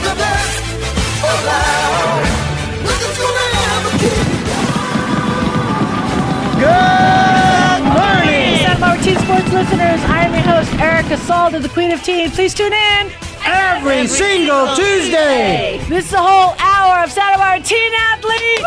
are the best around. Nothing's gonna ever keep you Good morning! Santa Barbara Teen Sports listeners, I am your host, Erica Salda, the Queen of Teen. Please tune in Every single Tuesday. This is the whole hour of Santa Barbara Teen Athletes.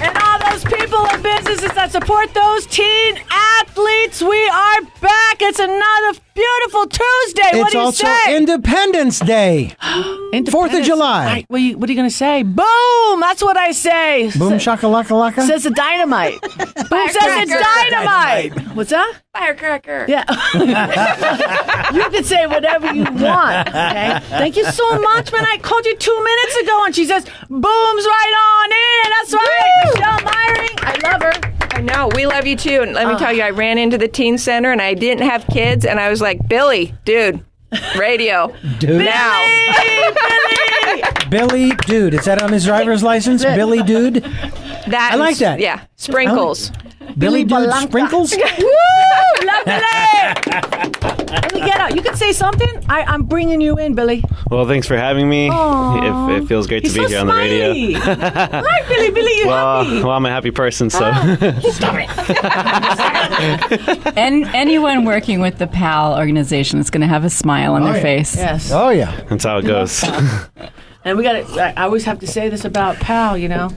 And all those people and businesses that support those teen athletes. We are back. It's another beautiful Tuesday. What It's do you also say? Independence Day. 4th of July. What are you going to say? Boom! That's what I say. Boom shakalaka laka. Says the dynamite. Boom says it's dynamite. What's that? Firecracker. Yeah. You can say whatever you want. Okay. Thank you so much, man. I called you 2 minutes ago, and she says, "Boom's right on in." That's right, Michelle Meyering. I love her. I know. We love you too. And let me tell you, I ran into the teen center and I didn't have kids, and I was like, Billy, dude, radio. Dude. Now. Billy Dude. Is that on his driver's license? Billy Dude? That I like that. Yeah. Sprinkles. Billy Dude Bolanco. Sprinkles? Woo! Lovely. Let me get out. You can say something. I'm bringing you in, Billy. Well, thanks for having me. It feels great to be here on the radio. Hi, Billy. Billy, you happy? Well, I'm a happy person, so. Stop it. And anyone working with the PAL organization is going to have a smile on their face. Yes. Oh, yeah. That's how it goes. And we got to, I always have to say this about PAL, you know,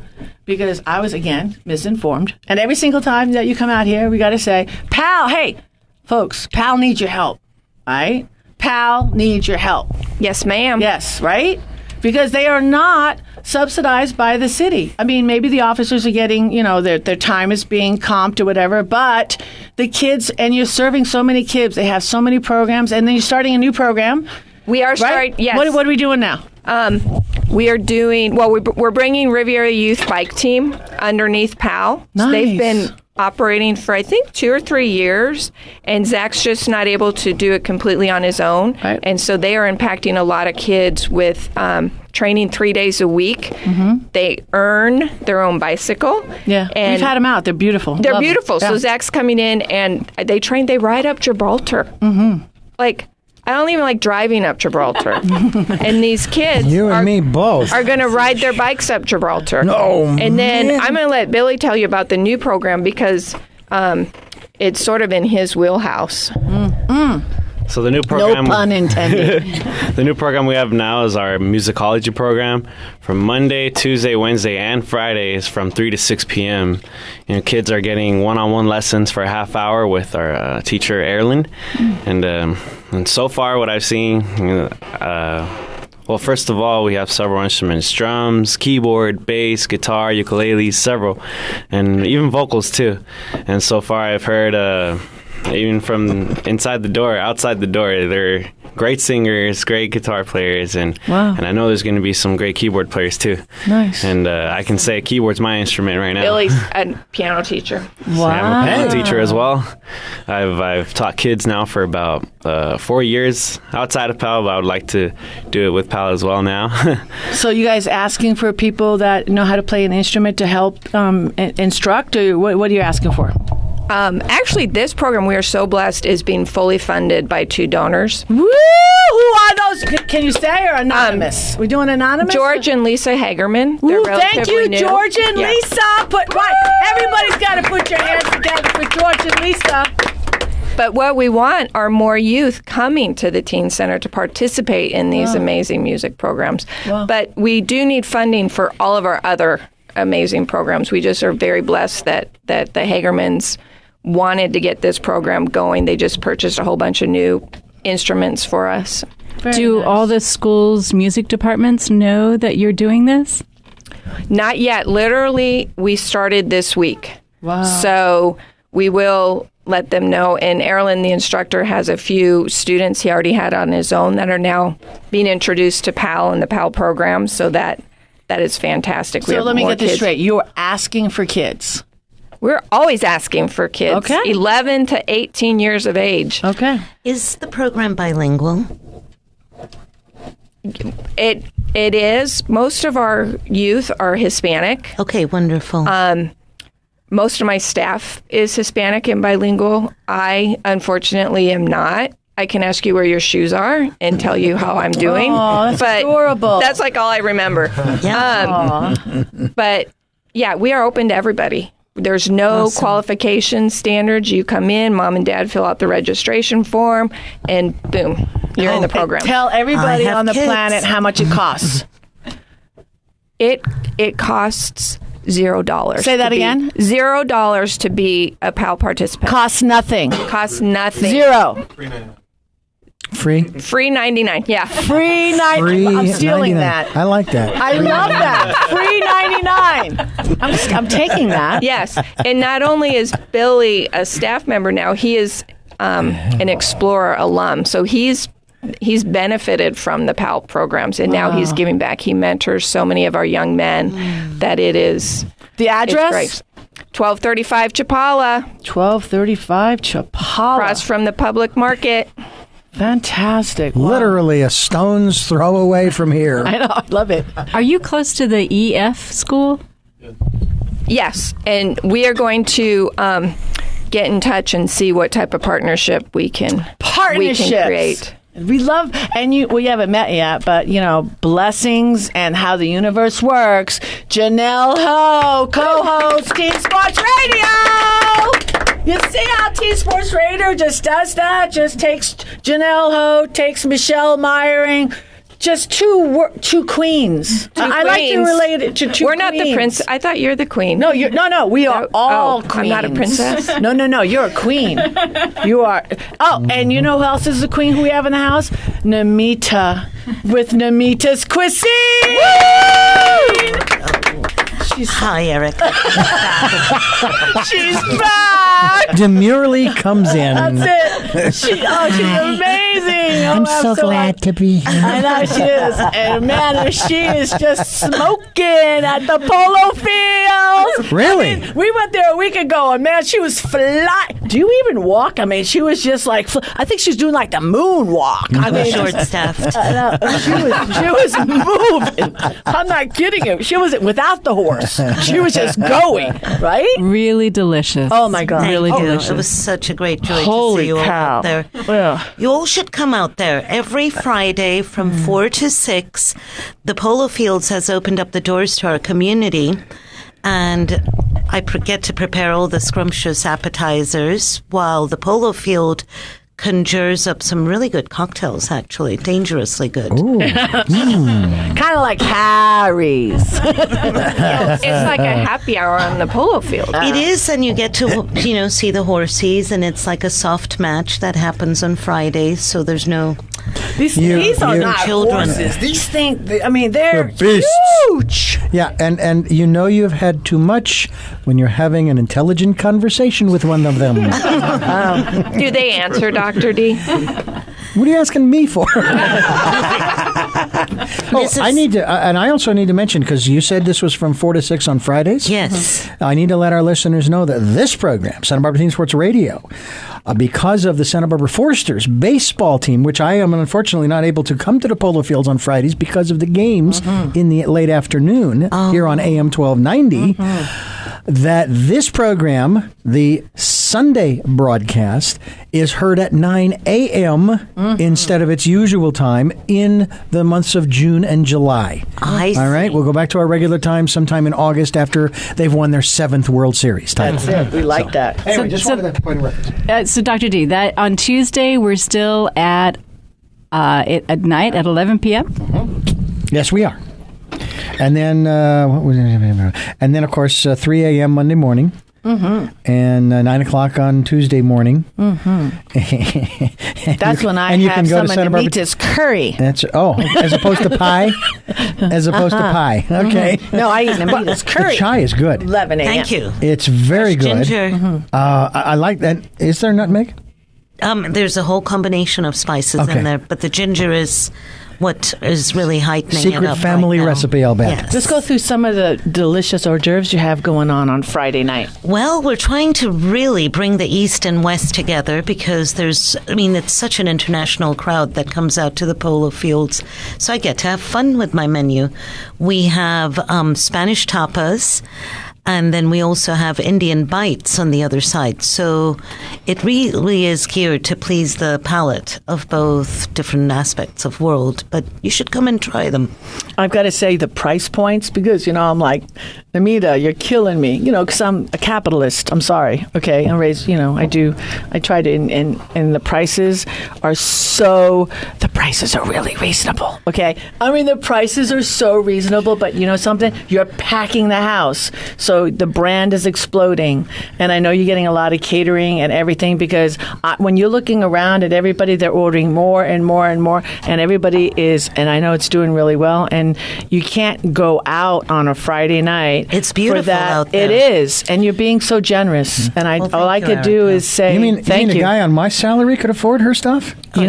because I was, again, misinformed. And every single time that you come out here, we got to say, PAL, hey, folks, PAL needs your help, right? PAL needs your help. Yes, ma'am. Yes, right? Because they are not subsidized by the city. I mean, maybe the officers are getting, you know, their time is being comped or whatever, but the kids, and you're serving so many kids, they have so many programs, and then you're starting a new program. We are Right? starting. Yes. What are we doing now? We are doing, well, we're bringing Riviera Youth Bike Team underneath PAL. Nice. They've been operating for, I think, 2 or 3 years, and Zach's just not able to do it completely on his own. Right. And so they are impacting a lot of kids with training 3 days a week. Mm-hmm. They earn their own bicycle. Yeah, And we've had them out. They're beautiful. they're Love 'em. beautiful. Yeah. So Zach's coming in, and they ride up Gibraltar. Mm-hmm. Like, I don't even like driving up Gibraltar. And these kids You and me both. are going to ride their bikes up Gibraltar. No, And then man. I'm going to let Billy tell you about the new program because it's sort of in his wheelhouse. So the new program. No pun intended. The new program we have now is our musicology program. From Monday, Tuesday, Wednesday, and Fridays from 3 to 6 p.m. You know, kids are getting one-on-one lessons for a half hour with our teacher, Erlen. And so far, what I've seen, well, first of all, we have several instruments: drums, keyboard, bass, guitar, ukulele, several, and even vocals too. And so far, I've heard even from inside the door, outside the door, they're great singers, great guitar players, and Wow. and I know there's going to be some great keyboard players too. Nice. And I can say keyboard's my instrument right now. Billy's a piano teacher. So I'm a piano Hey. teacher as well. I've taught kids now for about 4 years outside of PAL, but I would like to do it with PAL as well now. So you guys asking for people that know how to play an instrument to help instruct, or what are you asking for? Actually, this program, we are so blessed, is being fully funded by 2 donors. Woo! Who are those? Can you say, or anonymous? We doing anonymous? George and Lisa Hagerman. They're Woo, thank relatively you, new. George and Yeah. Lisa. Everybody's got to put your hands together for George and Lisa. But what we want are more youth coming to the Teen Center to participate in these amazing music programs. Wow. But we do need funding for all of our other amazing programs. We just are very blessed that the Hagermans wanted to get this program going. They just purchased a whole bunch of new instruments for us. Do all the schools' music departments know that you're doing this? Not yet. Literally, we started this week. Wow. So we will let them know. And Erlen, the instructor, has a few students he already had on his own that are now being introduced to PAL and the PAL program. So that is fantastic. So let me get this straight. You're asking for kids. We're always asking for kids, Okay. 11 to 18 years of age. Okay. Is the program bilingual? It is. Most of our youth are Hispanic. Okay, wonderful. Most of my staff is Hispanic and bilingual. I, unfortunately, am not. I can ask you where your shoes are and tell you how I'm doing. Oh, that's adorable. That's like all I remember. But yeah, we are open to everybody. There's no qualification standards. You come in, mom and dad fill out the registration form, and boom, you're in the program. Tell everybody have on the kids. planet how much it costs. It costs $0. Say that again? $0 to be a PAL participant. Costs nothing. Costs nothing. Zero. Free? Free 99. Yeah. Free night. Free I'm stealing 99. that. I like that. I love that. Free 99. I'm taking that. Yes. And not only is Billy a staff member now, he is an Explorer alum. So he's benefited from the PAL programs, and now he's giving back. He mentors so many of our young men that it is. The It's address? great. 1235 Chapala, 1235 Chapala. across from the public market. Fantastic. Wow. Literally a stone's throw away from here. I know. I love it. Are you close to the EF school? Yes, and we are going to get in touch and see what type of partnership we can Partnerships. create. We love, and we haven't met yet, but, blessings and how the universe works. Janelle Ho, co-host Teen Sports Radio. You see how Teen Sports Radio just does that? Just takes Janelle Ho, takes Michelle Meyering. Just two queens. I like to queens. relate it to two We're not the queens. prince. I thought you're the queen. No, we are all queens. I'm not a princess? No, you're a queen. You are. Oh, and you know who else is the queen who we have in the house? Nimita, with Nimita's Cuisine. Hi, Erica. She's back. Demurely comes in. That's it. She's amazing. I'm so glad to be here. I know she is. And man, she is just smoking at the polo fields. Really? I mean, we went there a week ago, and man, she was flying. Do you even walk? I mean, she was just like, I think she's doing like the moonwalk. I mean, Short-staffed. I know. She was moving. I'm not kidding you. She was without the horse. She was just going, right? Really delicious. Oh, my God. Really Thank you. delicious. It was such a great joy Holy to see you all cow. out there. Yeah. You all should come out there every Friday from 4 to 6. The Polo Fields has opened up the doors to our community, and I get to prepare all the scrumptious appetizers while the Polo Field conjures up some really good cocktails, actually. Dangerously good. Kind of like Harry's. It's like a happy hour on the polo field. It is, and you get to, see the horses, and it's like a soft match that happens on Fridays, so there's no... These are not children. horses. These things, I mean, they're beasts. huge. Yeah, and you've had too much when you're having an intelligent conversation with one of them. Do they answer, Dr. D? What are you asking me for? I need to, and I also need to mention, because you said this was from 4 to 6 on Fridays. Yes. I need to let our listeners know that this program, Santa Barbara Teen Sports Radio, because of the Santa Barbara Foresters baseball team, which I am unfortunately not able to come to the polo fields on Fridays because of the games in the late afternoon here on AM 1290, that this program, the Sunday broadcast, is heard at 9 a.m. instead of its usual time in the months of June and July. All right, we'll go back to our regular time sometime in August after they've won their 7th World Series title. That's it. We like that. Anyway, just wanted that point of reference. So, Dr. D, that on Tuesday we're still at night at 11 p.m. Yes, we are. And then, of course, 3 a.m. Monday morning. And 9 o'clock on Tuesday morning. That's when I have some of Nimita's curry. That's as opposed to pie. As opposed to pie. Okay. No, I eat Nimita's curry. The chai is good. 11 a.m. Thank you. It's very good. Ginger. I like that. Is there nutmeg? There's a whole combination of spices Okay. in there, but the ginger is what is really heightening it Secret up family right now. recipe, I'll bet. Yes. Let's go through some of the delicious hors d'oeuvres you have going on Friday night. Well, we're trying to really bring the East and West together because it's such an international crowd that comes out to the polo fields. So I get to have fun with my menu. We have Spanish tapas. And then we also have Indian bites on the other side. So it really is geared to please the palate of both different aspects of world. But you should come and try them. I've got to say the price points, because, I'm like, Nimita, you're killing me, because I'm a capitalist. I'm sorry. Okay. I'm raised, I try to, and the prices are really reasonable. Okay. I mean, the prices are so reasonable, but something, you're packing the house. So the brand is exploding. And I know you're getting a lot of catering and everything, because when you're looking around at everybody, they're ordering more and more and more. And everybody is, and I know it's doing really well. And you can't go out on a Friday night. It's beautiful for that. out there. It is. And you're being so generous. And all I could do is say, You mean a guy on my salary could afford her stuff? You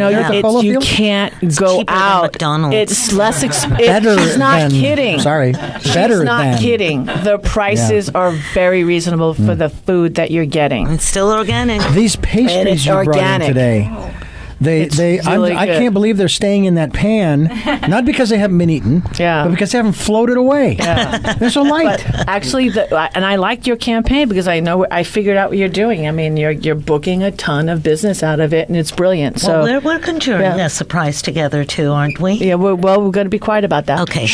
can't go cheaper than out. McDonald's. It's less expensive. Better She's not than- kidding. Sorry. Better She's not than. kidding. The prices are very reasonable for the food that you're getting. It's still organic. These And pastries it's you brought in organic. today. really I good. can't believe they're staying in that pan, not because they haven't been eaten, but because they haven't floated away. Yeah. They're so light. But actually, and I liked your campaign because I figured out what you're doing. I mean, you're booking a ton of business out of it, and it's brilliant. So Well, we're conjuring a surprise together, too, aren't we? yeah, we're going to be quiet about that. Okay.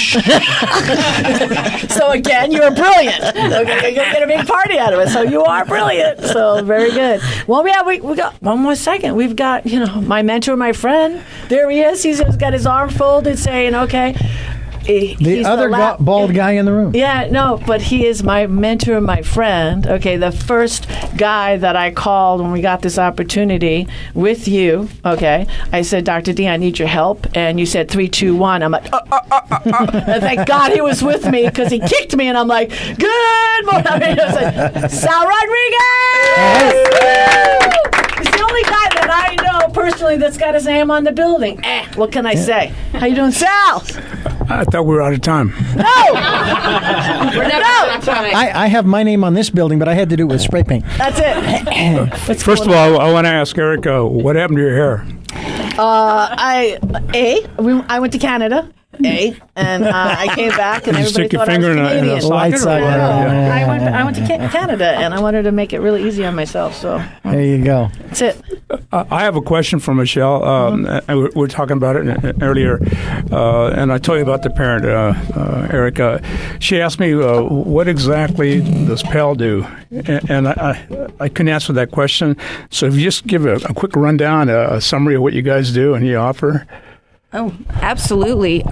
So again, you're brilliant. Okay, you're get a big party out of it. So you are brilliant. So very good. Well, yeah, we got one more second. We've got my mentor, my friend. There he is. He's got his arm folded, saying, "Okay." The He's other bald guy in the room. Yeah, no, but he is my mentor, my friend. Okay, the first guy that I called when we got this opportunity with you. Okay, I said, Dr. D, I need your help, and you said 3, 2, 1. I'm like, and thank God he was with me because he kicked me, and I'm like, good morning. I mean, I was like, Sal Rodriguez. Woo! He's the only guy that I know personally that's got his name on the building. What can I say? How you doing, Sal? I thought we were out of time. No! We're never out of time. I have my name on this building, but I had to do it with spray paint. That's it. First of all, I want to ask Erica, what happened to your hair? I went to Canada. And I came back, and Did you everybody stick your thought I was finger in a Canadian. socket? Light socket, yeah. I went to Canada, and I wanted to make it really easy on myself. So There you go. that's it. I have a question for Michelle. We were talking about it earlier, and I told you about the parent, Erica. She asked me, what exactly does PAL do? And I couldn't answer that question. So if you just give a quick rundown, a summary of what you guys do and you offer. Oh, absolutely.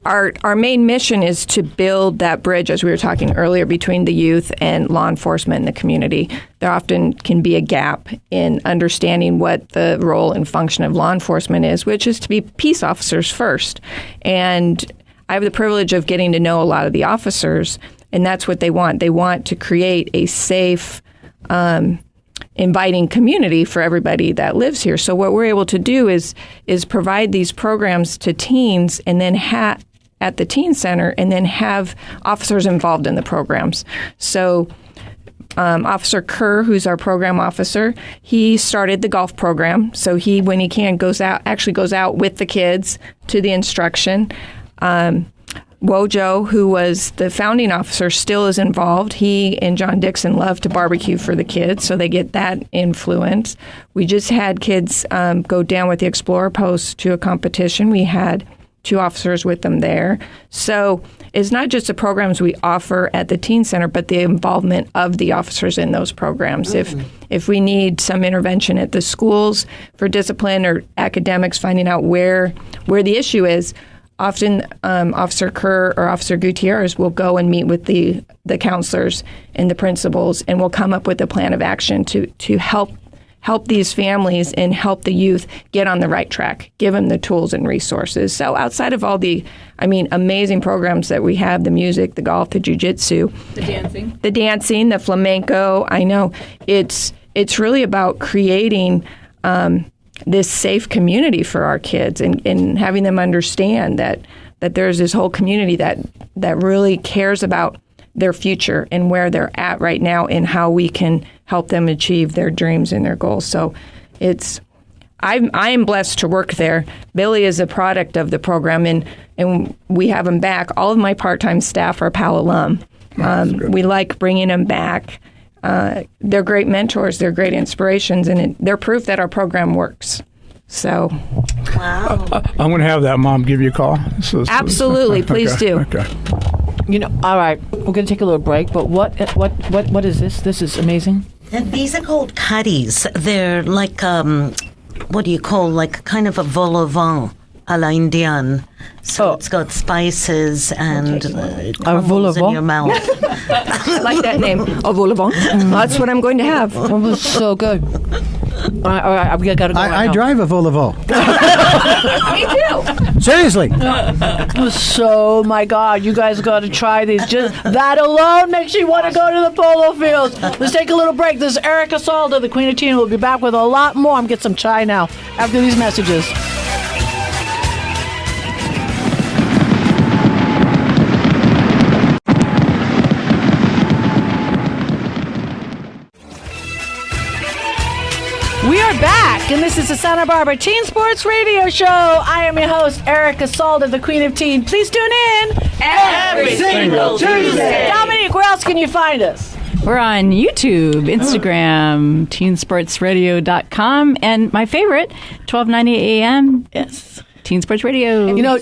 Our main mission is to build that bridge, as we were talking earlier, between the youth and law enforcement in the community. There often can be a gap in understanding what the role and function of law enforcement is, which is to be peace officers first. And I have the privilege of getting to know a lot of the officers, and that's what they want. They want to create a safe, inviting community for everybody that lives here. So what we're able to do is provide these programs to teens, and then at the teen center, and then have officers involved in the programs. So Officer Kerr, who's our program officer, he started the golf program. So he, when he can, goes out with the kids to the instruction. Wojo, who was the founding officer, still is involved. He and John Dixon love to barbecue for the kids, so they get that influence. We just had kids go down with the Explorer Post to a competition. We had 2 officers with them there. So it's not just the programs we offer at the Teen Center, but the involvement of the officers in those programs. If we need some intervention at the schools for discipline or academics, finding out where the issue is, often Officer Kerr or Officer Gutierrez will go and meet with the counselors and the principals, and will come up with a plan of action to help these families and help the youth get on the right track, give them the tools and resources. So outside of all the, amazing programs that we have, the music, the golf, the jiu-jitsu, the dancing, the flamenco, I know it's really about creating this safe community for our kids, and having them understand that there's this whole community that really cares about their future and where they're at right now, and how we can help them achieve their dreams and their goals. So I am blessed to work there. Billy is a product of the program, and we have him back. All of my part-time staff are PAL alum. We like bringing them back. They're great mentors. They're great inspirations, and they're proof that our program works. So, Wow. I'm going to have that mom give you a call. absolutely, please do. Okay. All right, we're going to take a little break, but what is this? This is amazing. And these are called curries. They're like, what do you call, like kind of a vol au vent a la Indienne. So it's got spices and caramels in your mouth. I like that name, au vol au vent. That's what I'm going to have. It was so good. All right, we gotta go. I drive a Volvo. Me too. Seriously. So, my God, you guys got to try these. Just that alone makes you want to go to the polo fields. Let's take a little break. This is Erica Salda, the Queen of Teen. We'll be back with a lot more. I'm get some chai now after these messages. We are back, and this is the Santa Barbara Teen Sports Radio Show. I am your host, Erica Salda, the Queen of Teen. Please tune in every single Tuesday. Dominique, where else can you find us? We're on YouTube, Instagram, teensportsradio.com, and my favorite, 1290 AM, Yes. Teen Sports Radio. You know,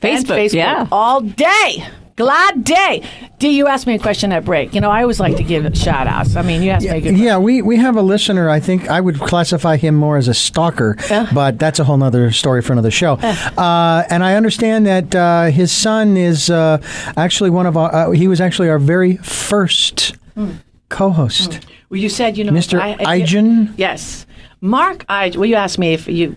Facebook, yeah. All day. Glad day. Dee, you asked me a question at break. You know, I always like to give shout outs. I mean, you asked me a good question. Yeah, we have a listener. I think I would classify him more as a stalker, but that's a whole other story for another show. And I understand that his son is actually one of our, he was actually our very first co-host. Well, you said, you know, Mr. Ijan? Yes. Mark Ijan. Well, you asked me if you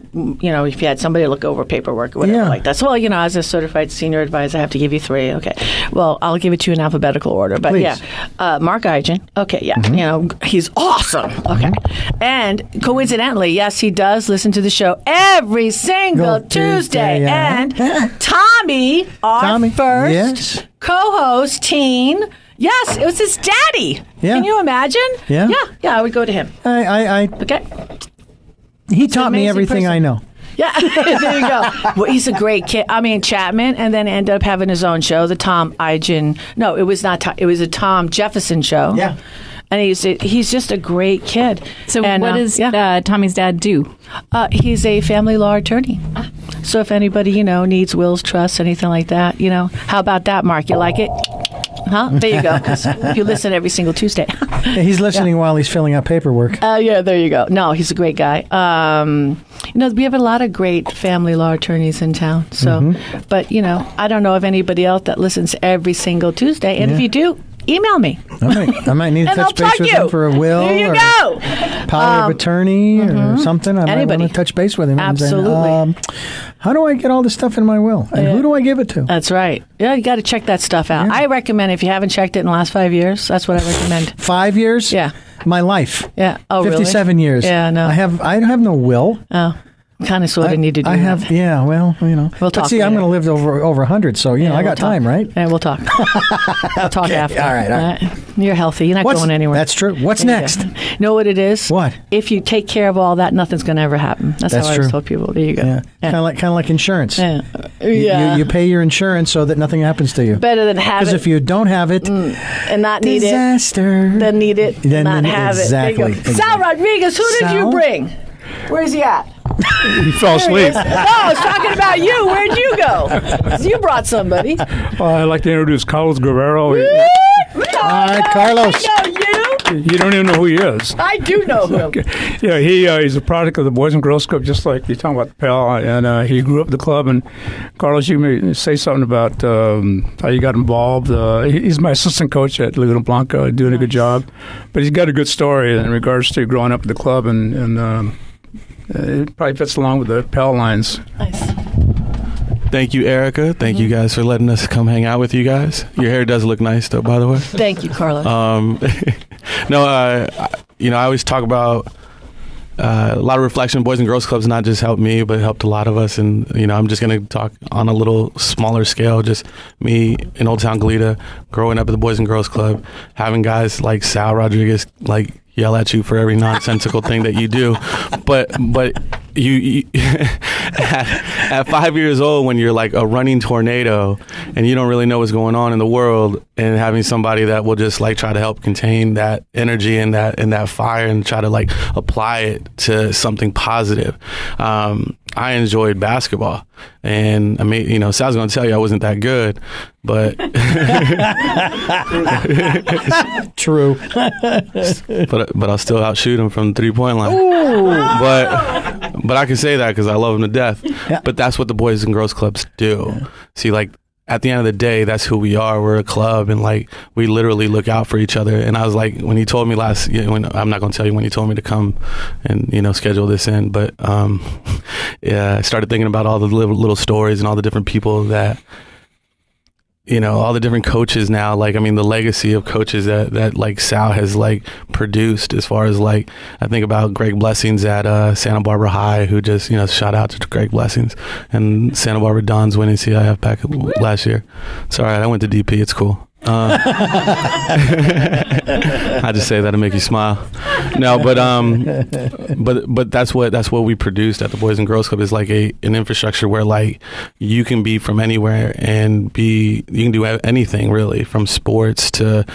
had somebody look over paperwork or whatever like that. So, well, you know, as a certified senior advisor, I have to give you 3. Okay. Well, I'll give it to you in alphabetical order. But Please. Mark Ijan. Okay, yeah. You know, he's awesome. Okay. And coincidentally, yes, he does listen to the show every single Tuesday. And Tommy, our first co-host, teen. Yes, it was his daddy. Yeah. Can you imagine? Yeah. Yeah, I would go to him. Okay. He taught me everything I know. Yeah, there you go. Well, he's a great kid. I mean, Chapman, and then ended up having his own show, the Tom Ijan. No, it was not. It was a Tom Jefferson show. Yeah. And he's just a great kid. So and, what does Tommy's dad do? He's a family law attorney. So if anybody, you know, needs wills, trusts, anything like that, you know, how about that, Mark? You like it? Huh? There you go. 'Cause you listen every single Tuesday. He's listening while he's filling out paperwork. Yeah, there you go. No, he's a great guy. You know, we have a lot of great family law attorneys in town. So, but, you know, I don't know of anybody else that listens every single Tuesday. And if you do, email me. I might need to And I'll touch base with plug him you. for a will There you or go. power of attorney or something. I might Anybody. want to touch base with him. Absolutely. And say, how do I get all this stuff in my will? And who do I give it to? That's right. Yeah, you got to check that stuff out. Yeah. I recommend if you haven't checked it in the last 5 years, that's what I recommend. 5 years? Yeah. My life. Yeah. Oh, 57 really? years. Yeah, no. I have no will. Oh, kind of sort of need to do I that. have, yeah, well, you know. We'll talk But see, I'm later. going to live over 100, so, you know, I we'll got time, right? Yeah, we'll talk. We'll talk after. All right. You're healthy. You're not going anywhere. That's true. What's There you next? go. Know what it is? What? If you take care of all that, nothing's going to ever happen. That's how I true. always tell people. There you go. Yeah. Kind of like insurance. Yeah. You pay your insurance so that nothing happens to you. Better than have Because it if you don't have it, and not need disaster. it, then need it, Then not have exactly, it. There you go. exactly. Sal Rodriguez, who did you Sal? bring? Where's he at? He fell asleep. No, I was talking about you. Where'd you go? You brought somebody. I'd like to introduce Carlos Gerrero. All right, Carlos. I know you. You don't even know who he is. I do know him. Yeah, he's a product of the Boys and Girls Club, just like you're talking about the Pal. And he grew up at the club. And Carlos, you may say something about how you got involved. He's my assistant coach at Laguna Blanca, doing a good job. But he's got a good story in regards to growing up at the club, and it probably fits along with the Pal lines. Nice. Thank you, Erica. Thank you guys for letting us come hang out with you guys. Your hair does look nice, though, by the way. Thank you, Carlos. You know, I always talk about a lot of reflection. Boys and Girls Clubs not just helped me, but helped a lot of us. And, you know, I'm just going to talk on a little smaller scale. Just me in Old Town Goleta, growing up at the Boys and Girls Club, having guys like Sal Rodriguez, like yell at you for every nonsensical thing that you do. But you at 5 years old, when you're like a running tornado and you don't really know what's going on in the world, and having somebody that will just like try to help contain that energy and that fire and try to like apply it to something positive. I enjoyed basketball, and I mean, Sal's going to tell you I wasn't that good, but true. but I'll still outshoot him from the 3-point line. But I can say that because I love him to death. Yeah. But that's what the Boys and Girls Clubs do. Yeah. See, like, at the end of the day, that's who we are. We're a club, and like we literally look out for each other. And I was like, when he told me last year, I'm not going to tell you when he told me to come and schedule this in, but yeah, I started thinking about all the little stories and all the different people that, all the different coaches now. Like, I mean, the legacy of coaches that like Sal has like produced, as far as like, I think about Greg Blessings at Santa Barbara High, who just, shout out to Greg Blessings, and Santa Barbara Dons winning CIF back last year. It's all right. I went to DP. It's cool. I just say that to make you smile. No, but that's what we produced at the Boys and Girls Club, is like an infrastructure where like you can be from anywhere and you can do anything, really, from sports to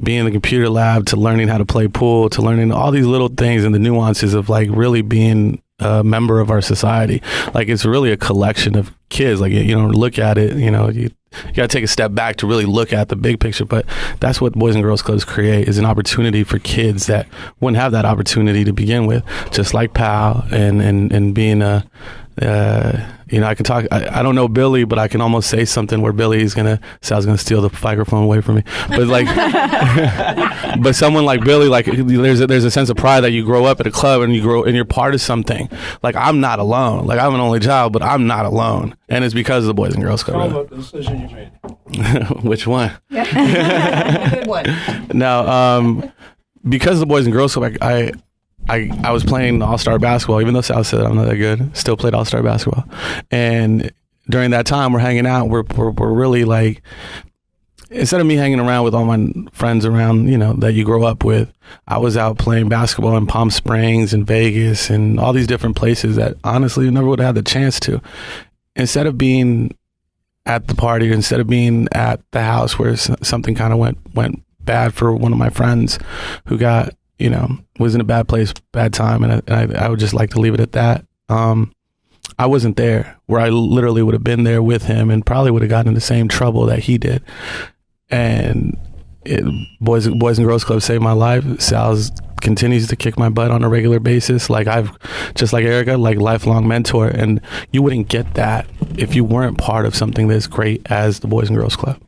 being in the computer lab to learning how to play pool to learning all these little things and the nuances of like really being a member of our society. Like, it's really a collection of kids. Like, look at it, you got to take a step back to really look at the big picture. But that's what Boys and Girls Clubs create, is an opportunity for kids that wouldn't have that opportunity to begin with, just like Pal and being a I can talk. I don't know Billy, but I can almost say something where Sal's gonna steal the microphone away from me. But like, but someone like Billy, like there's a sense of pride that you grow up at a club and you're part of something. Like, I'm not alone. Like, I'm an only child, but I'm not alone, and it's because of the Boys and Girls Club. Tell about the decision you made. Which one? Good one. No, because of the Boys and Girls Club, I was playing All-Star basketball, even though Sal said I'm not that good. Still played All-Star basketball. And during that time, we're hanging out. We're really like, instead of me hanging around with all my friends around, that you grow up with, I was out playing basketball in Palm Springs and Vegas and all these different places that honestly you never would have had the chance to. Instead of being at the party, instead of being at the house where something kind of went bad for one of my friends who got, was in a bad place, bad time, and I would just like to leave it at that. I wasn't there, where I literally would have been there with him and probably would have gotten in the same trouble that he did. And Boys and Girls Club saved my life. Sal's continues to kick my butt on a regular basis. Like, I've, just like Erica, like lifelong mentor, and you wouldn't get that if you weren't part of something that's great as the Boys and Girls Club.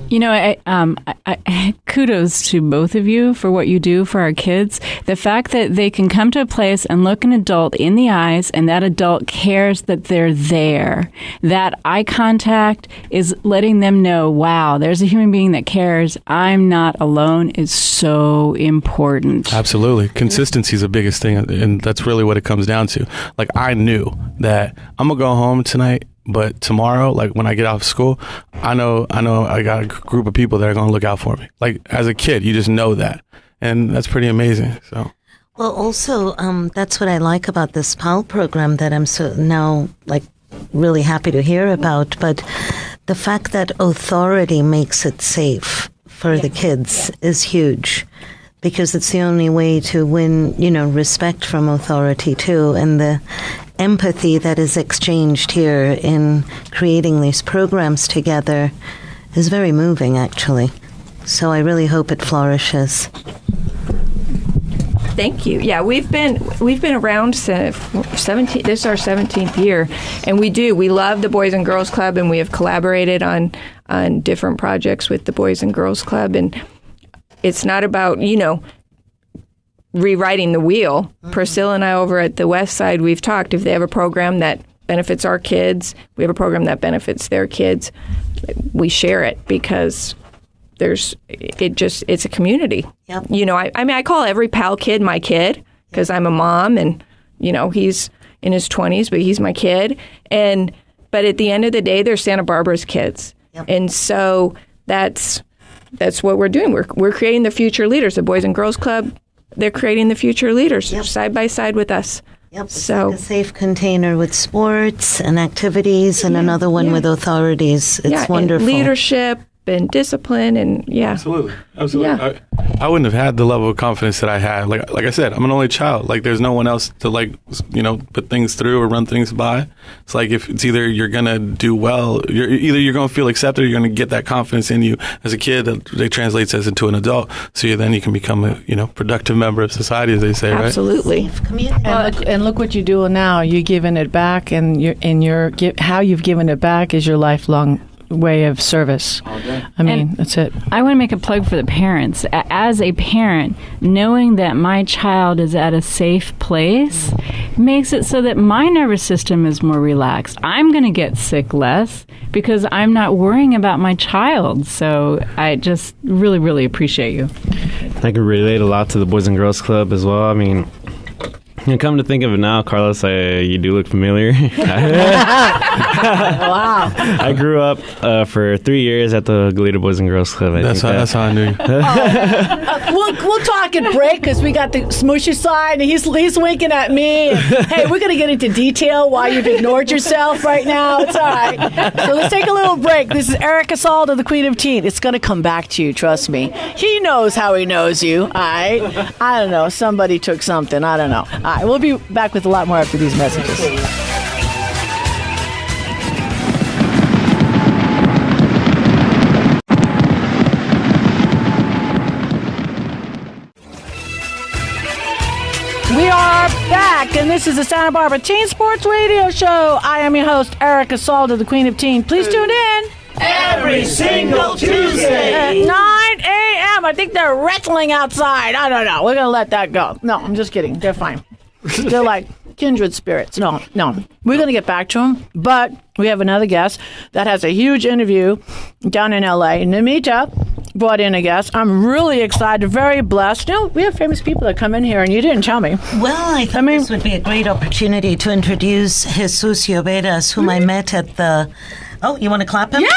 I kudos to both of you for what you do for our kids. The fact that they can come to a place and look an adult in the eyes, and that adult cares that they're there. That eye contact is letting them know, wow, there's a human being that cares. I'm not alone, is so important. Absolutely. Consistency is the biggest thing, and that's really what it comes down to. Like, I knew that I'm going to go home tonight, but tomorrow, like when I get off of school, I know I got a group of people that are going to look out for me. Like, as a kid, you just know that. And that's pretty amazing. So, well, also, that's what I like about this PAL program that I'm so now like really happy to hear about. But the fact that authority makes it safe for the kids is huge, because it's the only way to win, respect from authority too. And the empathy that is exchanged here in creating these programs together is very moving, actually. So I really hope it flourishes. Thank you. Yeah, we've been around since 17. This is our 17th year, and we love the Boys and Girls Club, and we have collaborated on different projects with the Boys and Girls Club. And it's not about rewriting the wheel. Mm-hmm. Priscilla and I over at the West Side, we've talked, if they have a program that benefits our kids, we have a program that benefits their kids, we share it, because it's a community. Yep. I call every PAL kid my kid, because I'm a mom, and he's in his 20s, but he's my kid. But at the end of the day, they're Santa Barbara's kids. Yep. And so that's what we're doing. We're creating the future leaders. The Boys and Girls Club they're creating the future leaders side by side with us. Yep. So a safe container with sports and activities, and another one with authorities. It's wonderful. And leadership and discipline, and Absolutely. Yeah. I wouldn't have had the level of confidence that I had. Like I said, I'm an only child. Like, there's no one else to put things through or run things by. It's like, if it's either you're gonna do well, you're gonna feel accepted, or you're gonna get that confidence in you as a kid that translates as into an adult. So then you can become a productive member of society, as they say, right? absolutely. And look what you're doing now. You're giving it back, and how you've given it back is your lifelong way of service. I mean, that's it. I want to make a plug for the parents. As a parent, knowing that my child is at a safe place makes it so that my nervous system is more relaxed. I'm going to get sick less because I'm not worrying about my child. So I just really, really appreciate you. I can relate a lot to the Boys and Girls Club as well. I mean, come to think of it now, Carlos, you do look familiar. Wow. I grew up for 3 years at the Goleta Boys and Girls Club. That's how I knew you. We'll talk at break because we got the smooshy side, and he's winking at me. And, hey, we're going to get into detail why you've ignored yourself right now. It's all right. So let's take a little break. This is Erica Salda, the Queen of Teen. It's going to come back to you, trust me. He knows how he knows you, all right? I don't know. Somebody took something. I don't know. All right, we'll be back with a lot more after these messages. We are back, and this is the Santa Barbara Teen Sports Radio Show. I am your host, Erica Salda, the Queen of Teen. Please tune in Every single Tuesday at 9 a.m. I think they're wrestling outside. I don't know. We're going to let that go. No, I'm just kidding. They're fine. They're like kindred spirits. No. We're going to get back to them, but we have another guest that has a huge interview down in L.A. Nimita brought in a guest. I'm really excited, very blessed. We have famous people that come in here, and you didn't tell me. Well, I thought this would be a great opportunity to introduce Jesus Lloveras, whom I met at the... Oh, you want to clap him? Yeah,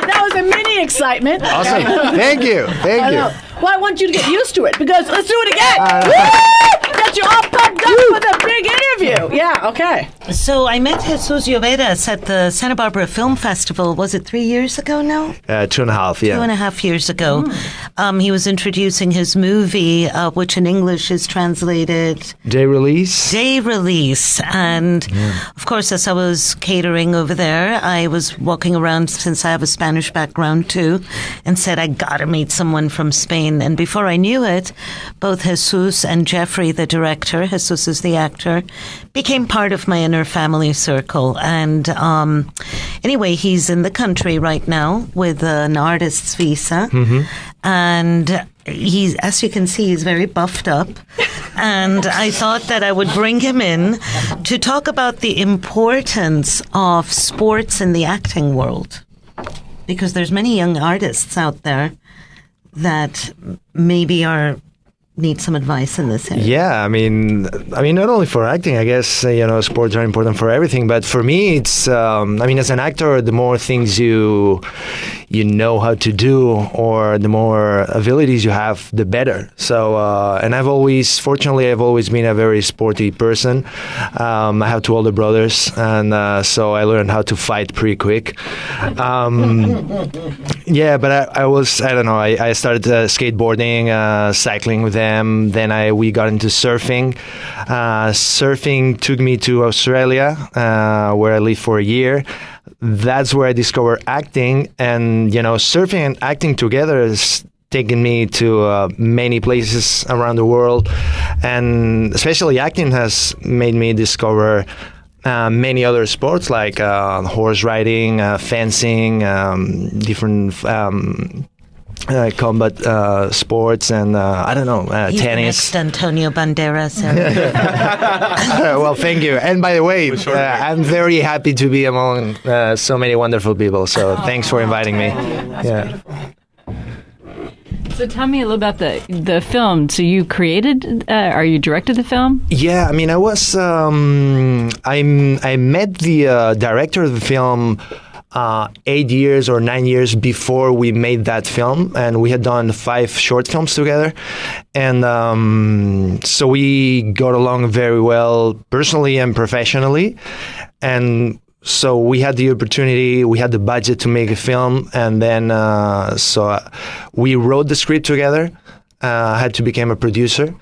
that was a mini excitement. Awesome. Thank you. Well, I want you to get used to it, because let's do it again. Get you all pumped up for the big interview. Yeah, okay. So I met Jesus Lloveras at the Santa Barbara Film Festival. Was it 3 years ago now? 2.5, yeah. 2.5 years ago. He was introducing his movie, which in English is translated... Day Release. And, of course, as I was catering over there, I was walking around, since I have a Spanish background too, and said, I gotta meet someone from Spain. And before I knew it, both Jesus and Jeffrey, the director, Jesus is the actor, became part of my inner family circle. And anyway, he's in the country right now with an artist's visa. And he's, as you can see, he's very buffed up. And I thought that I would bring him in to talk about the importance of sports in the acting world. Because there's many young artists out there that maybe need some advice in this area. Yeah, I mean, not only for acting, I guess, sports are important for everything. But for me, it's, as an actor, the more things you know how to do, or the more abilities you have, the better. So, and I've always been a very sporty person. I have 2 older brothers, and so I learned how to fight pretty quick. Yeah, but I started skateboarding, cycling with them. Then we got into surfing. Surfing took me to Australia, where I lived for a year. That's where I discovered acting, and surfing and acting together has taken me to many places around the world, and especially acting has made me discover many other sports like horse riding, fencing, different combat sports, and He's tennis. The next Antonio Banderas. Well, thank you. And by the way, I'm very happy to be among so many wonderful people. So thanks for inviting me. Yeah. So tell me a little about the film. So you created, or you directed the film? Yeah, I was. I met the director of the film 8 years or 9 years before we made that film, and we had done 5 short films together, and so we got along very well personally and professionally, and so we had the opportunity, we had the budget to make a film, and then we wrote the script together. I had to become a producer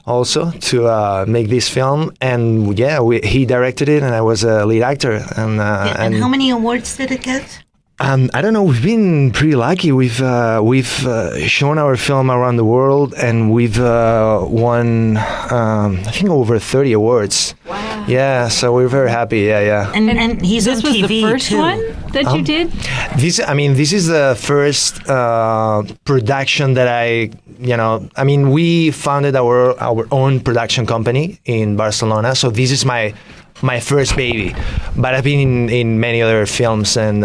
also to make this film, and he directed it, and I was a lead actor. And how many awards did it get? I don't know. We've been pretty lucky. We've shown our film around the world, and we've won I think over 30 awards. Wow! Yeah, so we're very happy. Yeah. And he's this on was TV the first too. one that you did. This is the first production that we founded our own production company in Barcelona. So this is my first baby, but I've been in many other films and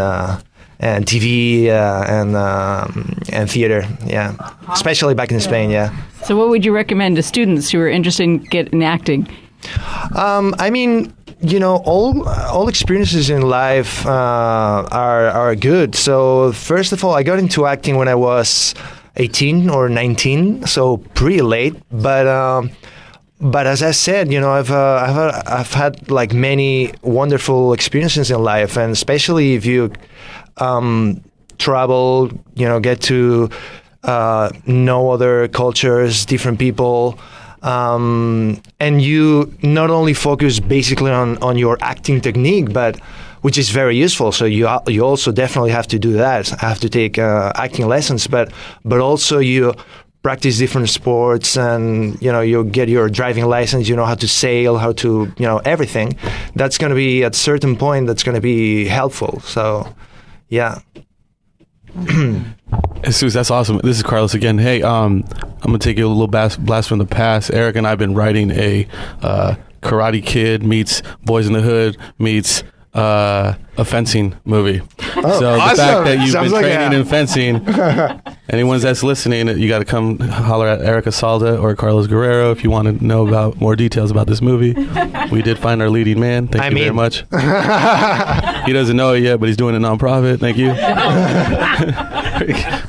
TV and theater. Yeah, especially back in Spain. Yeah. So, what would you recommend to students who are interested in getting acting? All experiences in life are good. So first of all, I got into acting when I was 18 or 19, so pretty late. But as I said, I've had like many wonderful experiences in life, and especially if you travel, get to know other cultures, different people. And you not only focus basically on your acting technique, but which is very useful. So you also definitely have to do that. I have to take acting lessons, but also you practice different sports, and you get your driving license. You know how to sail, how to everything. That's going to be at a certain point. That's going to be helpful. So, yeah. Jesus, that's awesome. This is Carlos again. Hey, I'm gonna take you a little blast from the past. Eric and I have been writing a Karate Kid meets Boys in the Hood meets a fencing movie. Oh, so awesome. The fact that you've Sounds been like training in fencing, anyone that's listening, you got to come holler at Erica Salda or Carlos Gerrero if you want to know about more details about this movie. We did find our leading man. Thank you very much. He doesn't know it yet, but he's doing a nonprofit. Thank you.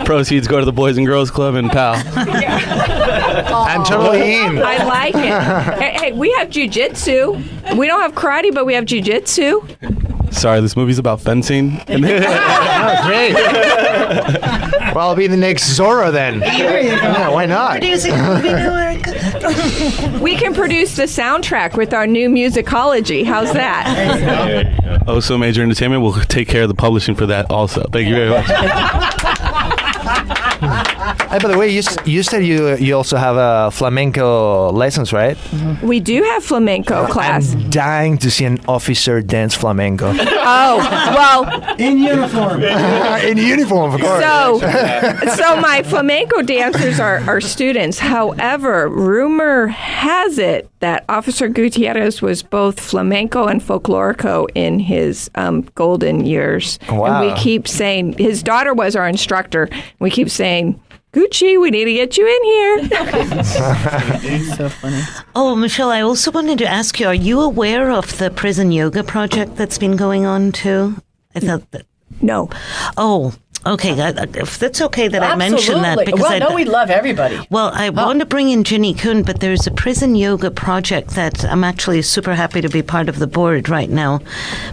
Proceeds go to the Boys and Girls Club and PAL. I'm totally in. I like it. Hey, we have jiu-jitsu. We don't have karate, but we have jiu-jitsu. Sorry, this movie's about fencing. Oh, great. Well, I'll be the next Zorro then. Yeah, why not? Producing a movie now, Erica. We can produce the soundtrack with our new musicology. How's that? Also, Major Entertainment will take care of the publishing for that also. Thank you very much. Hey, by the way, you said you also have flamenco lessons, right? We do have flamenco class. I'm dying to see an officer dance flamenco. Oh, well. In uniform. In uniform, of course. So my flamenco dancers are students. However, rumor has it that Officer Gutierrez was both flamenco and folklorico in his golden years. Wow. And we keep saying, his daughter was our instructor. We keep saying, Gucci, we need to get you in here. It's so funny. Oh, Michelle, I also wanted to ask you, are you aware of the prison yoga project that's been going on too? I thought that... No. Oh, okay. If that's okay that I mention that. Because we love everybody. Well, I want to bring in Ginny Kuhn, but there's a prison yoga project that I'm actually super happy to be part of the board right now.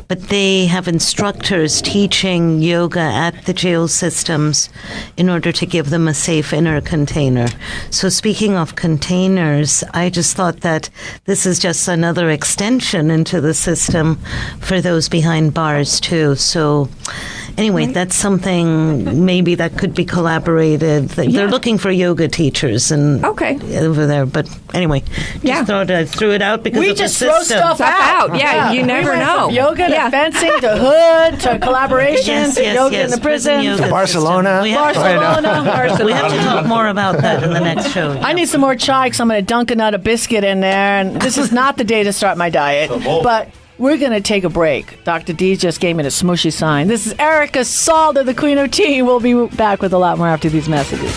But they have instructors teaching yoga at the jail systems in order to give them a safe inner container. So speaking of containers, I just thought that this is just another extension into the system for those behind bars too. So anyway, that's something maybe that could be collaborated. They're looking for yoga teachers and over there. But anyway, just thought I threw it out because we of just the throw system. stuff out. Yeah, you never we went know. From yoga to fencing to hood to collaboration to yoga in the prison yoga Barcelona. We have to talk more about that in the next show. I need some more chai because I'm going to dunk another biscuit in there. And this is not the day to start my diet. But we're going to take a break. Dr. D just gave me the smooshy sign. This is Erica Salda, the Queen of Tea. We'll be back with a lot more after these messages.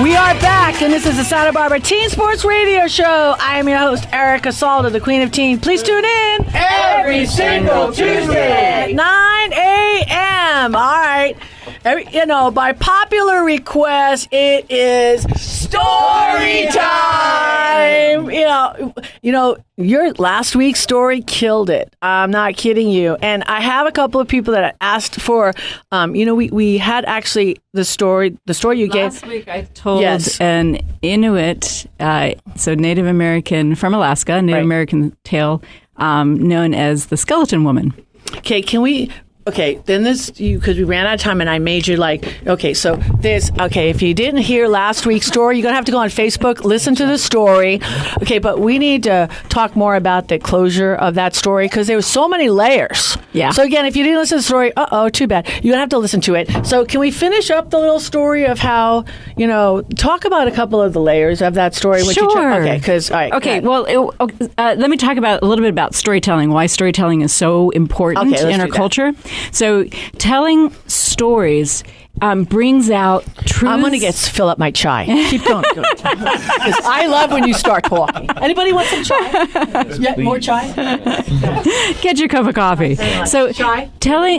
We are back, and this is the Santa Barbara Teen Sports Radio Show. I am your host, Erica Salda, the Queen of Teen. Please tune in Every single Tuesday at 9 a.m. All right. By popular request, it is story time. Your last week's story killed it. I'm not kidding you. And I have a couple of people that asked for, we had actually the story you gave. Last week I told an Inuit, so Native American from Alaska, Native American tale, known as the Skeleton Woman. Okay, then because we ran out of time and I made you if you didn't hear last week's story, you're going to have to go on Facebook, listen to the story. Okay, but we need to talk more about the closure of that story because there were so many layers. Yeah. So again, if you didn't listen to the story, too bad. You're going to have to listen to it. So can we finish up the little story of how, talk about a couple of the layers of that story? Sure. Okay, let me talk about a little bit about storytelling, why storytelling is so important in our culture. So telling stories brings out truth. I'm going to fill up my chai. Keep going. Because I love when you start talking. Anybody want some chai? Yeah, more chai? Get your cup of coffee. So chai? Chai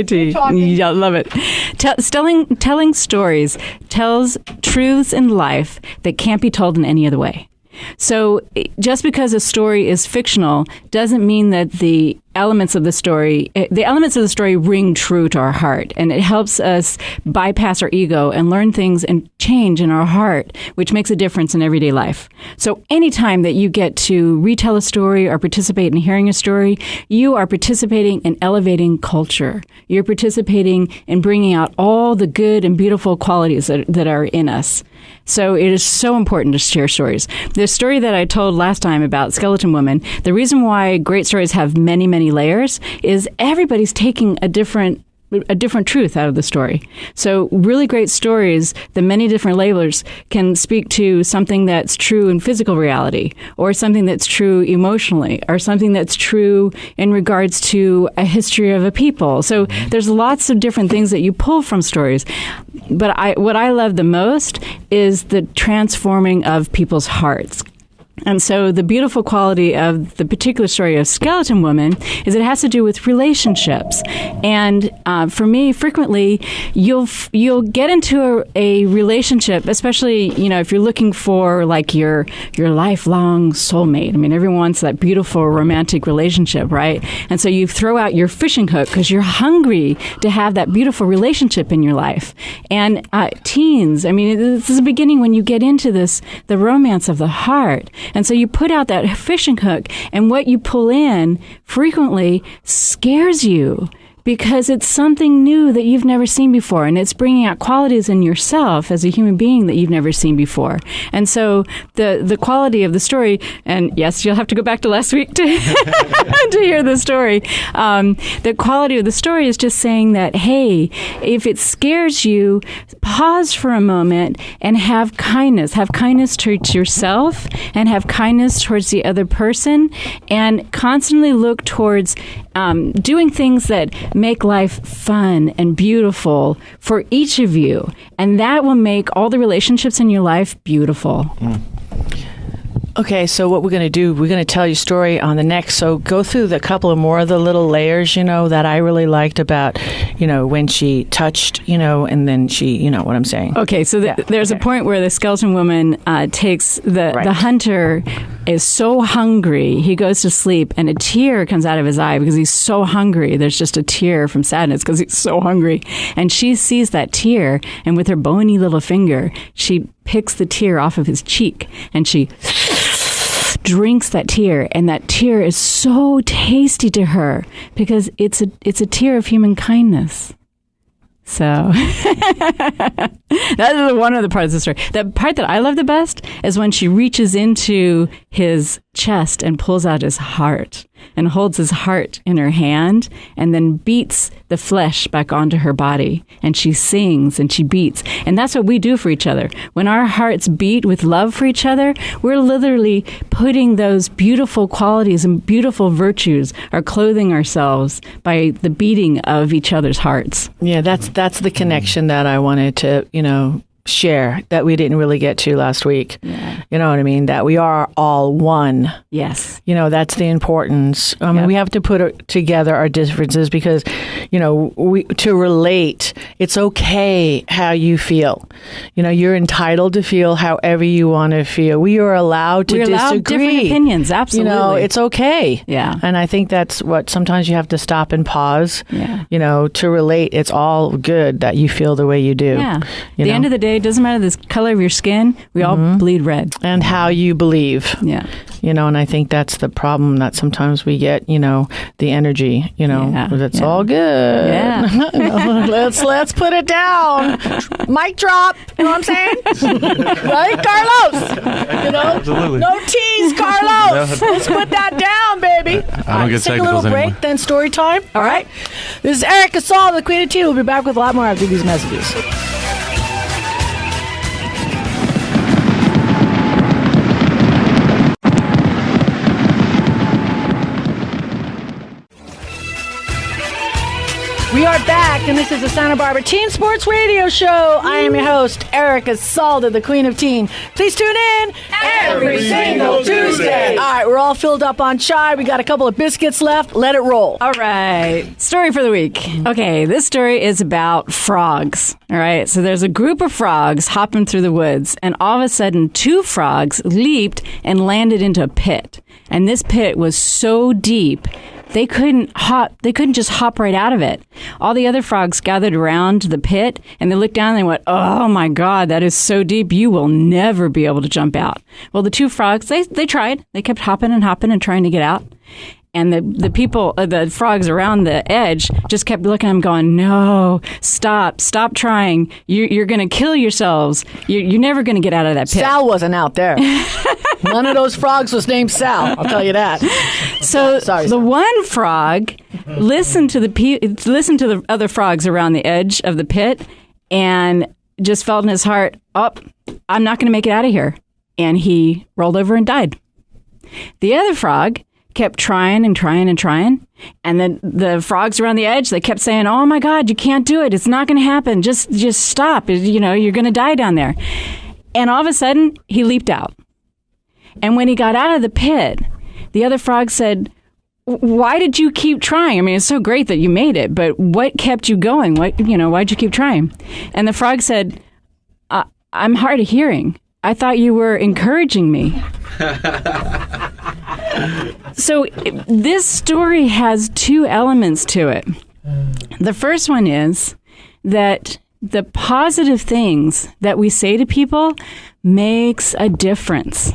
tea. Yeah, love it. Telling stories tells truths in life that can't be told in any other way. So just because a story is fictional doesn't mean that the elements of the story ring true to our heart, and it helps us bypass our ego and learn things and change in our heart, which makes a difference in everyday life. So anytime that you get to retell a story or participate in hearing a story, you are participating in elevating culture. You're participating in bringing out all the good and beautiful qualities that are in us. So it is so important to share stories. The story that I told last time about Skeleton Woman, the reason why great stories have many, many layers is everybody's taking a different truth out of the story. So really great stories, the many different layers can speak to something that's true in physical reality, or something that's true emotionally, or something that's true in regards to a history of a people. So there's lots of different things that you pull from stories. But what I love the most is the transforming of people's hearts. And so the beautiful quality of the particular story of Skeleton Woman is it has to do with relationships. And for me, frequently, you'll get into a relationship, especially, if you're looking for like your lifelong soulmate. I mean, everyone wants that beautiful romantic relationship, right? And so you throw out your fishing hook because you're hungry to have that beautiful relationship in your life. And teens, I mean, this is the beginning when you get into the romance of the heart. And so you put out that fishing hook, and what you pull in frequently scares you because it's something new that you've never seen before, and it's bringing out qualities in yourself as a human being that you've never seen before. And so the quality of the story, and yes, you'll have to go back to last week to to hear the story. The quality of the story is just saying that, hey, if it scares you, pause for a moment and have kindness. Have kindness towards yourself and have kindness towards the other person, and constantly look towards doing things that make life fun and beautiful for each of you. And that will make all the relationships in your life beautiful. Okay, so what we're going to do, we're going to tell your story on the next. So go through a couple of more of the little layers, that I really liked about, when she touched, and then she, what I'm saying. Okay, so there's a point where the Skeleton Woman takes the hunter is so hungry, he goes to sleep, and a tear comes out of his eye because he's so hungry. There's just a tear from sadness because he's so hungry. And she sees that tear, and with her bony little finger, she picks the tear off of his cheek, and she drinks that tear, and that tear is so tasty to her because it's a tear of human kindness. So that is one of the parts of the story. The part that I love the best is when she reaches into his chest and pulls out his heart and holds his heart in her hand and then beats the flesh back onto her body. And she sings and she beats. And that's what we do for each other. When our hearts beat with love for each other, we're literally putting those beautiful qualities and beautiful virtues, are clothing ourselves by the beating of each other's hearts. Yeah, that's the connection that I wanted to, share that we didn't really get to last week. Yeah. You know what I mean? That we are all one. Yes. You know, that's the importance. We have to put together our differences because, you know, to relate, it's okay how you feel. You know, you're entitled to feel however you want to feel. We are allowed to We're disagree. allowed different opinions, absolutely. You know, it's okay. Yeah. And I think that's what sometimes you have to stop and pause. Yeah. You know, to relate, it's all good that you feel the way you do. Yeah. You At the know? end of the day, it doesn't matter the color of your skin. We all bleed red. And how you believe. Yeah. You know, and I think that's the problem that sometimes we get, you know, the energy, you know, Yeah, but it's yeah. all good. Yeah. You know, let's put it down. Mic drop. You know what I'm saying? Right, Carlos? You know? Absolutely. No tease, Carlos. Let's put that down, baby. I don't get take a little technicals break, anymore. then story time. All right. This is Erica Salda, the Queen of Tea. We'll be back with a lot more after these messages. We are back, and this is the Santa Barbara Teen Sports Radio Show. I am your host, Erica Salda, the Queen of Teen. Please tune in every single Tuesday. All right, we're all filled up on chai. We got a couple of biscuits left. Let it roll. All right. Story for the week. Okay, this story is about frogs. All right, so there's a group of frogs hopping through the woods, and all of a sudden, 2 frogs leaped and landed into a pit. And this pit was so deep, they couldn't just hop right out of it. All the other frogs gathered around the pit, and they looked down and they went, "Oh my God, that is so deep. You will never be able to jump out." Well, the 2 frogs, they tried. They kept hopping and trying to get out. And the frogs around the edge just kept looking at them going, "No, stop trying. You're going to kill yourselves. You're never going to get out of that pit." Sal wasn't out there. None of those frogs was named Sal. I'll tell you that. So Sorry, the Sal. one frog listened to the other frogs around the edge of the pit and just felt in his heart, "Oh, I'm not going to make it out of here." And he rolled over and died. The other frog kept trying. And then the frogs around the edge, they kept saying, "Oh my God, you can't do it. It's not going to happen. Just stop. You know, you're going to die down there." And all of a sudden, he leaped out. And when he got out of the pit, the other frog said, "Why did you keep trying? I mean, it's so great that you made it, but what kept you going? Why'd you keep trying?" And the frog said, "I'm hard of hearing. I thought you were encouraging me." So this story has 2 elements to it. The first one is that the positive things that we say to people makes a difference.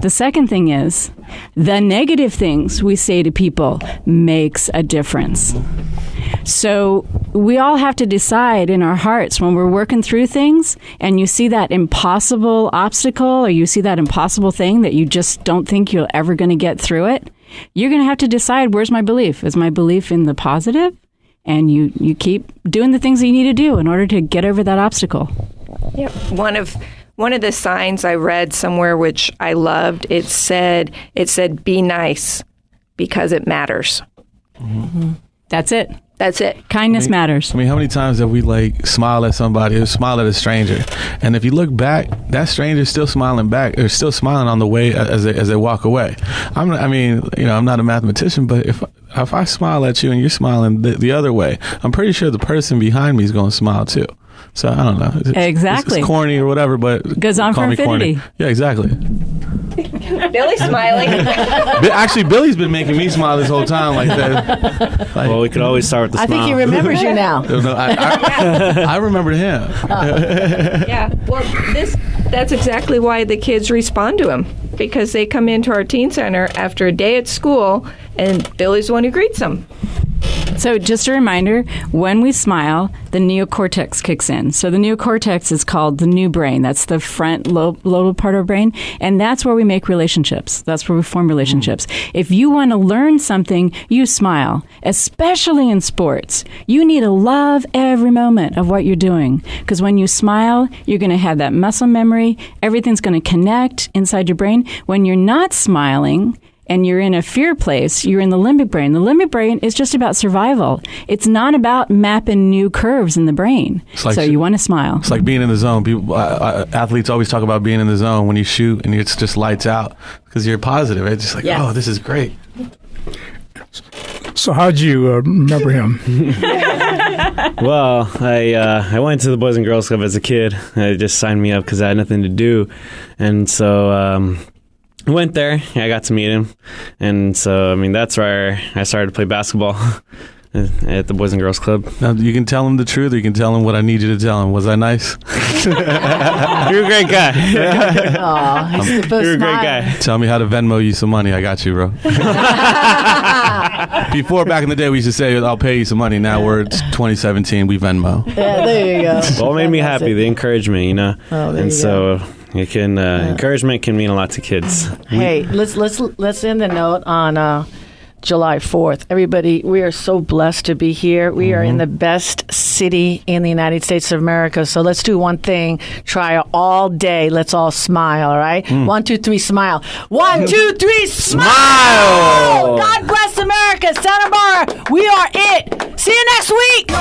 The second thing is the negative things we say to people makes a difference. So we all have to decide in our hearts when we're working through things and you see that impossible obstacle or you see that impossible thing that you just don't think you're ever going to get through it, you're going to have to decide, where's my belief? Is my belief in the positive? And you keep doing the things that you need to do in order to get over that obstacle. Yep. One of the signs I read somewhere, which I loved, it said, "Be nice because it matters." Mm-hmm. That's it. That's it. Kindness matters. I mean, how many times have we smile at somebody or smile at a stranger, and if you look back, that stranger's still smiling back or still smiling on the way as they walk away. I'm not a mathematician, but if I smile at you and you're smiling the other way, I'm pretty sure the person behind me is going to smile too. So I don't know. Exactly. It's corny or whatever, but goes on call for me infinity. Corny. Yeah, exactly. Billy's smiling. Actually, Billy's been making me smile this whole time like that. Well, we could always start with the I smile. think he remembers you now. No, I remember him. Yeah. Well, that's exactly why the kids respond to him, because they come into our teen center after a day at school, and Billy's the one who greets them. So just a reminder, when we smile, the neocortex kicks in. So the neocortex is called the new brain. That's the front lobe part of our brain. And that's where we make relationships. That's where we form relationships. If you want to learn something, you smile, especially in sports. You need to love every moment of what you're doing. Because when you smile, you're going to have that muscle memory. Everything's going to connect inside your brain. When you're not smiling, and you're in a fear place, you're in the limbic brain. The limbic brain is just about survival. It's not about mapping new curves in the brain. Like, so you want to smile. It's like being in the zone. People, athletes always talk about being in the zone when you shoot and it's just lights out because you're positive. It's just like, oh, this is great. So how'd you remember him? Well, I went to the Boys and Girls Club as a kid. They just signed me up because I had nothing to do. And so I went there. I got to meet him. And so, I mean, that's where I started to play basketball at the Boys and Girls Club. Now, you can tell him the truth or you can tell him what I need you to tell him. Was I nice? You're a great guy. Oh, he's the You're a great guy. Tell me how to Venmo you some money. I got you, bro. Before, back in the day, we used to say, I'll pay you some money. Now we're 2017. We Venmo. Yeah, there you go. Well, it made me happy, the encouragement, you know. Oh, there and you so it can encouragement can mean a lot to kids. Hey, let's end the note on July 4th. Everybody, we are so blessed to be here. We are in the best city in the United States of America. So let's do one thing. Try all day. Let's all smile, all right? 1, 2, 3, smile. 1, 2, 3, smile! God bless America. Santa Barbara, we are it. See you next week.